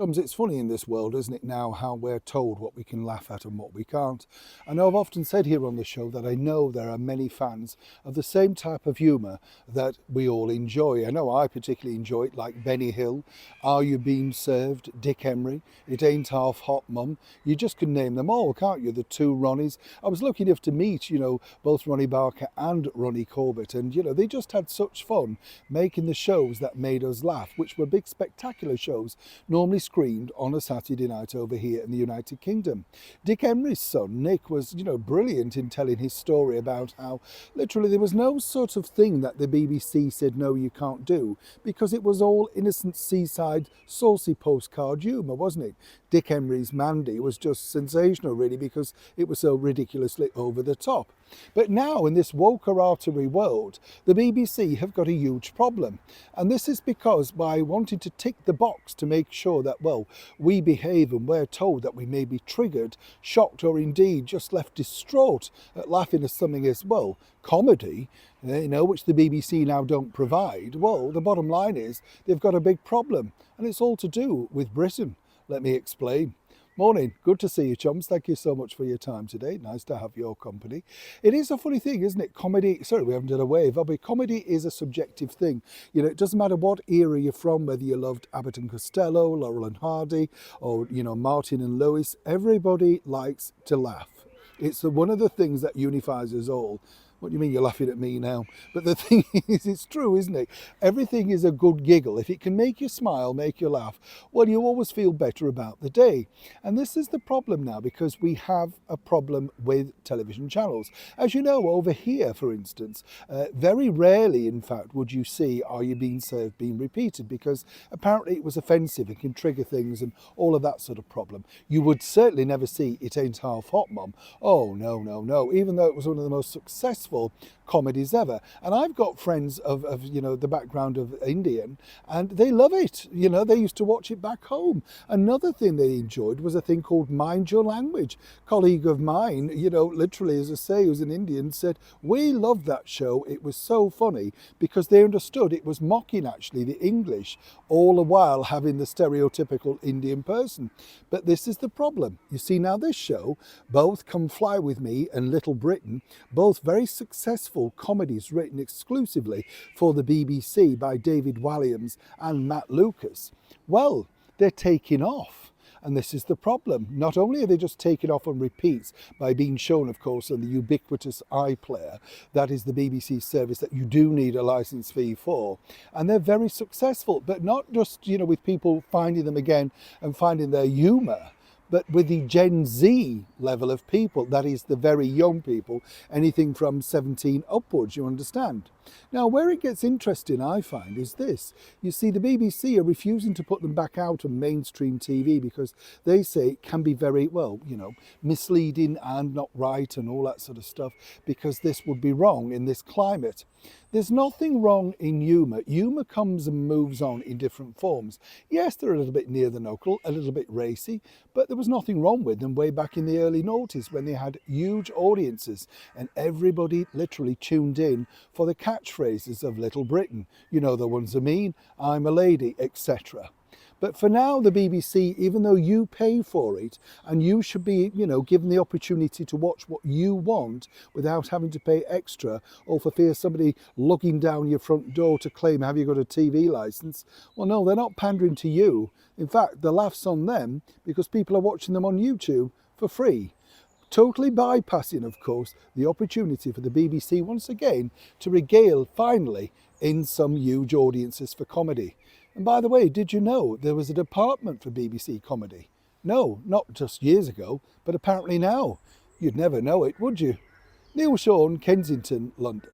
It's funny in this world, isn't it, now, how we're told what we can laugh at and what we can't. I know I've often said here on the show that I know there are many fans of the same type of humour that we all enjoy. I know I particularly enjoy it, like Benny Hill, Are You Being Served, Dick Emery, It Ain't Half Hot Mum. You just can name them all, can't you? The two Ronnies. I was lucky enough to meet, both Ronnie Barker and Ronnie Corbett, and, they just had such fun making the shows that made us laugh, which were big, spectacular shows, normally screened on a Saturday night over here in the United Kingdom. Dick Emery's son, Nick, was, brilliant in telling his story about how literally there was no sort of thing that the BBC said, no, you can't do, because it was all innocent seaside, saucy postcard humour, wasn't it? Dick Emery's Mandy was just sensational, really, because it was so ridiculously over the top. But now, in this woker artery world, the BBC have got a huge problem. And this is because by wanting to tick the box to make sure that, well, we behave and we're told that we may be triggered, shocked, or indeed just left distraught at laughing at something as, well, comedy, which the BBC now don't provide, well, the bottom line is they've got a big problem. And it's all to do with Britain. Let me explain. Morning, good to see you, chums. Thank you so much for your time today. Nice to have your company. It is a funny thing, isn't it? Comedy, sorry, we haven't done a wave, but comedy is a subjective thing. It doesn't matter what era you're from, whether you loved Abbott and Costello, Laurel and Hardy, or, Martin and Lewis. Everybody likes to laugh. It's one of the things that unifies us all. What do you mean you're laughing at me now? But the thing is, it's true, isn't it? Everything is a good giggle. If it can make you smile, make you laugh, well, you always feel better about the day. And this is the problem now, because we have a problem with television channels. As you know, over here, for instance, very rarely, in fact, would you see Are You Being Served being repeated, because apparently it was offensive and can trigger things and all of that sort of problem. You would certainly never see It Ain't Half Hot Mum. Oh, no, no, no. Even though it was one of the most successful comedies ever. And I've got friends of the background of Indian, and they love it. They used to watch it back home. Another thing they enjoyed was a thing called Mind Your Language. Colleague of mine, literally, as I say, who's an Indian, said, we loved that show. It was so funny because they understood it was mocking actually the English, all the while having the stereotypical Indian person. But this is the problem. You see, now this show, both Come Fly With Me and Little Britain, both very successful comedies written exclusively for the BBC by David Walliams and Matt Lucas, well, they're taking off. And this is the problem. Not only are they just taken off on repeats by being shown, of course, on the ubiquitous iPlayer, that is the BBC service that you do need a license fee for, and they're very successful, but not just, with people finding them again and finding their humour, but with the Gen Z level of people, that is the very young people, anything from 17 upwards, you understand. Now, where it gets interesting, I find, is this. You see, the BBC are refusing to put them back out on mainstream TV because they say it can be very, well, misleading and not right and all that sort of stuff, because this would be wrong in this climate. There's nothing wrong in humour. Humour comes and moves on in different forms. Yes, they're a little bit near the knuckle, a little bit racy, but there was nothing wrong with them way back in the early noughties when they had huge audiences and everybody literally tuned in for the catchphrases of Little Britain. You know the ones I mean, I'm a lady, etc. But for now, the BBC, even though you pay for it and you should be, given the opportunity to watch what you want without having to pay extra, or for fear somebody looking down your front door to claim, have you got a TV license? Well, no, they're not pandering to you. In fact, the laugh's on them because people are watching them on YouTube for free. Totally bypassing, of course, the opportunity for the BBC once again to regale, finally, in some huge audiences for comedy. And by the way, did you know there was a department for BBC comedy? No, not just years ago, but apparently now. You'd never know it, would you? Neil Sean, Kensington, London.